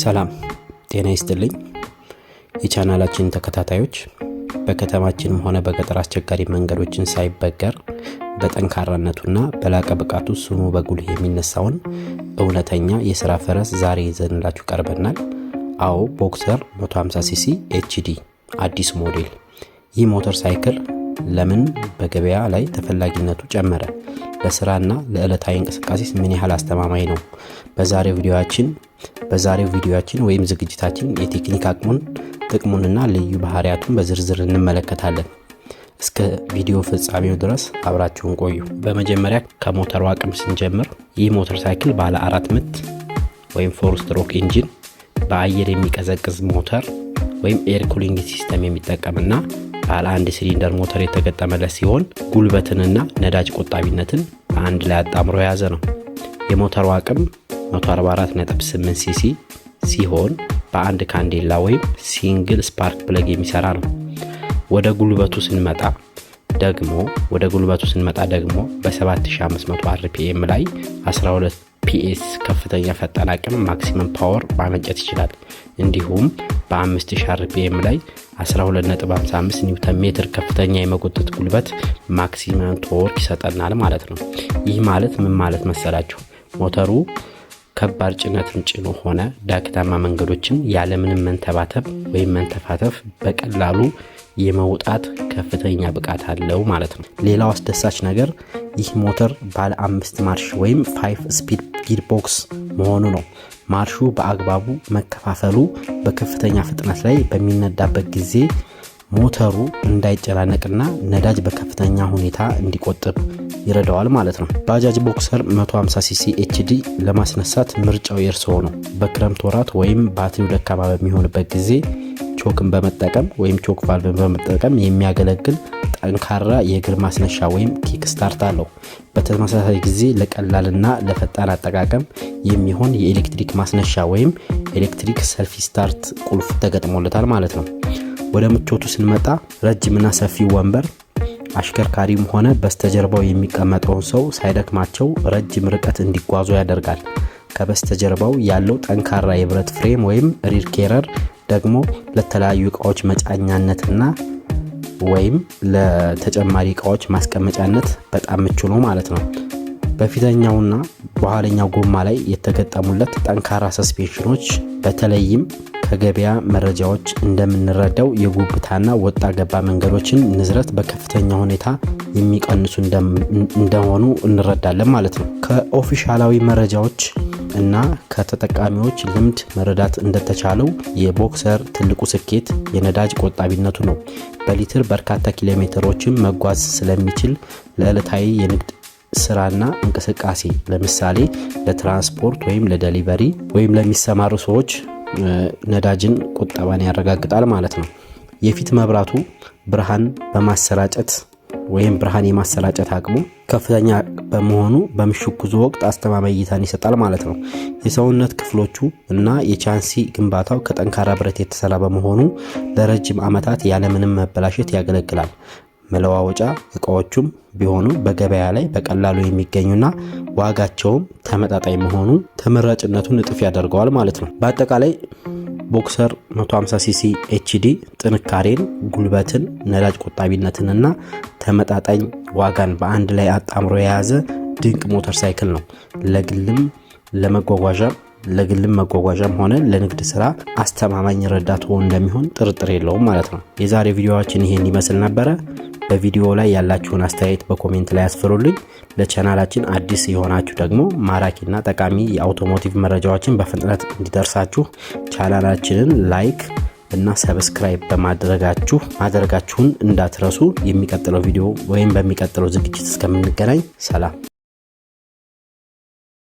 ሰላም ጤና ይስጥልኝ የቻናላችን ተከታታዮች በከተማችንም ሆነ በገጠር አስቸጋሪ መንገዶችን ሳይበገር በጠንካራነቱና በላቀ ብቃቱ ስሙ በጉልህ የሚነሳውን እውነተኛ የሥራ ፈረስ ዛሬ ይዘንላችሁ ቀርበናል። አዎ ቦክሰር 150 ሲሲ ኤችዲ አዲስ ሞዴል። ይህ ሞተር ሳይክል ለምን በገበያ ላይ ተፈላጊነቱ ጨመረ? ለስራና ለዕለታዊ እንቅስቃሴ ምን ያህል አስተማማኝ ነው? በዛሬው ቪዲዮአችን ወይም ዝግጅታችን የቴክኒክ አቅሙን፣ ጥቅሙንና ልዩ ባህሪያቱን በዝርዝር እንመለከታለን። እስከ ቪዲዮ ፍጻሜው ድረስ አብራችሁን ቆዩ። በመጀመሪያ ከሞተሩ አቅም ስንጀምር ይህ ሞተር ሳይክል ባለ 4 ምት ወይም 4 ስትሮክ ኢንጂን በአየር የሚቀዘቅዝ ሞተር ወይም ኤር ኩሊንግ ሲስተም የሚጠቀምና ባለ 1 ሲሊንደር ሞተር የተገጠመለት ሲሆን ጉልበትንና ነዳጅ ቆጣቢነትን በአንድ ላይ አጣምሮ የያዘ ነው። የሞተሩ አቅም 144.8 ሲሲ ሲሆን በአንድ ካንዴላ ወይም ሲንግል ስፓርክ ፕለግ የሚሰራ ነው። ወደ ጉልበቱ ስንመጣ ደግሞ በ7500 አርፒኤም ላይ 12 ፒኤስ ከፍተኛ ፈጣን አቅም ማክሲመም ፓወር ማመንጨት ይችላል። እንዲሁም በ5000 አርፒኤም ላይ 12.55 ኒውተን ሜትር ከፍተኛ የመጎተት ጉልበት ማክሲመም ቶርክ ይሰጠናል ማለት ነው። ይህ ማለት ምን ማለት መሰላችሁ? ሞተሩ ከባድ ጭነትን ጭኖ ሆነ ዳገታማ መንገዶችን ያለምንም መንተባተብ ወይም መንተፋተፍ በቀላሉ የመውጣት ከፍተኛ ብቃት አለው ማለት ነው። ሌላው አስደሳች ነገር ይህ ሞተር ባለ 5 ማርሽ ወይም 5 ስፒድ ጊርቦክስ መሆኑ ነው። ማርሹ በአግባቡ መከፋፈሉ በከፍተኛ ፍጥነት ላይ በሚነዳበት ጊዜ ሞተሩ እንዳይጨናነቅና ነዳጅ በከፍተኛ ሁኔታ እንዲቆጥብ ይረዳዋል ማለት ነው። ባጃጅ ቦክሰር 150 ሲሲ ኤችዲ ለማስነሳት ምርጫው የእርስዎ ነው። በክረምት ወራት ወይም ባትሪው ደካማ በሚሆንበት ጊዜ ቾክን በመጠቀም ወይም ቾክ ቫልቭን በመጠቀም የሚያገለግል ጠንካራ የእግር ማስነሻ ወይም ኪክ ስታርት አለው። በተመሳሳይ ጊዜ ለቀላልና ለፈጣን አጠቃቀም የሚሆን የኤሌክትሪክ ማስነሻ ወይም ኤሌክትሪክ ሰልፍ ስታርት ቁልፍ ተገጥሞለታል ማለት ነው። ወደ ምቾቱ ስንመጣ ረጅምና ሰፊ ወንበር አሽከርካሪም ሆነ በስተጀርባው የሚቀመጠውን ሰው ሳይደክማቸው ረጅም ርቀት እንዲጓዙ ያደርጋል። ከበስተጀርባው ያለው ጠንካራ የብረት ፍሬም ወይም ሪር ኬረር ደግሞ ለተለያዩ እቃዎች መጫኛነትና ወይም ለተጨማሪ እቃዎች ማስቀመጫነት በጣም ምቹ ነው ማለት ነው። በፊተኛውና በኋለኛው ጎማ ላይ የተገጠሙለት ጠንካራ ሰስፔንሽኖች በተለይም ከገበያ መረጃዎች እንደምንረዳው የጉብታና ወጣ ገባ መንገዶችን ንዝረት በከፍተኛ ሁኔታ የሚቀንሱ እንደሆኑ እንረዳለን ማለት ነው። ከኦፊሻላዊ መረጃዎች እና ከተጠቃሚዎች ልምድ መረዳት እንደተቻለው የቦክሰር ትልቁ ስኬት የነዳጅ ቆጣቢነቱ ነው። በሊትር በርካታ ኪሎሜትሮችን መጓዝ ስለሚችል ለዕለታዊ የንግድ ስራና እንቅስቃሴ ለምሳሌ ለትራንስፖርት ወይም ለዴሊቨሪ ወይም ለሚሰማሩ ሰዎች ነዳጅን ቁጠባን ያረጋግጣል ማለት ነው። የፊት መብራቱ ብርሃን የማሰራጨት አቅሙ ከፍተኛ በመሆኑ በምሽት ጉዞ ወቅት አስተማማኝ እይታን ይሰጣል ማለት ነው። የሰውነት ክፍሎቹ እና የቻንሲ ግንባታው ከጠንካራ ብረት የተሰራ በመሆኑ ለረጅም ዓመታት ያለምንም መበላሸት ያገለግላል። መለዋወጫ እቃዎቹም ቢሆኑ በገበያ ላይ በቀላሉ የሚገኙና ዋጋቸውም ተመጣጣኝ መሆኑ ተመራጭነቱን እጥፍ ያደርገዋል ማለት ነው። በአጠቃላይ ቦክሰር 150 ሲሲ ኤችዲ ጥንካሬን፣ ጉልበትን፣ ነዳጅ ቆጣቢነትንና ተመጣጣኝ ዋጋን በአንድ ላይ አጣምሮ የያዘ ድንቅ ሞተር ሳይክል ነው። ለግልም መጓጓዣም ሆነ ለንግድ ስራ አስተማማኝ ረዳት ሆኖ እንደሚሆን ጥርጥር የለውም ማለት ነው። የዛሬ ቪዲዮአችን ይሄን ይመስል ነበረ። በቪዲዮ ላይ ያላችሁን አስተያየት በኮሜንት ላይ አስፍሩልኝ። ለቻናላችን አዲስ የሆናችሁ ደግሞ ማራኪና ጠቃሚ የአውቶሞቲቭ መረጃዎችን በፍጥነት እንዲደርሳችሁ ቻናላችንን ላይክ እና ሰብስክራይብ ማድረጋችሁን እንዳትረሱ። የሚቀጥለው ቪዲዮ ወይም በሚቀጥለው ዝግጅት እስከምንገናኝ ሰላም።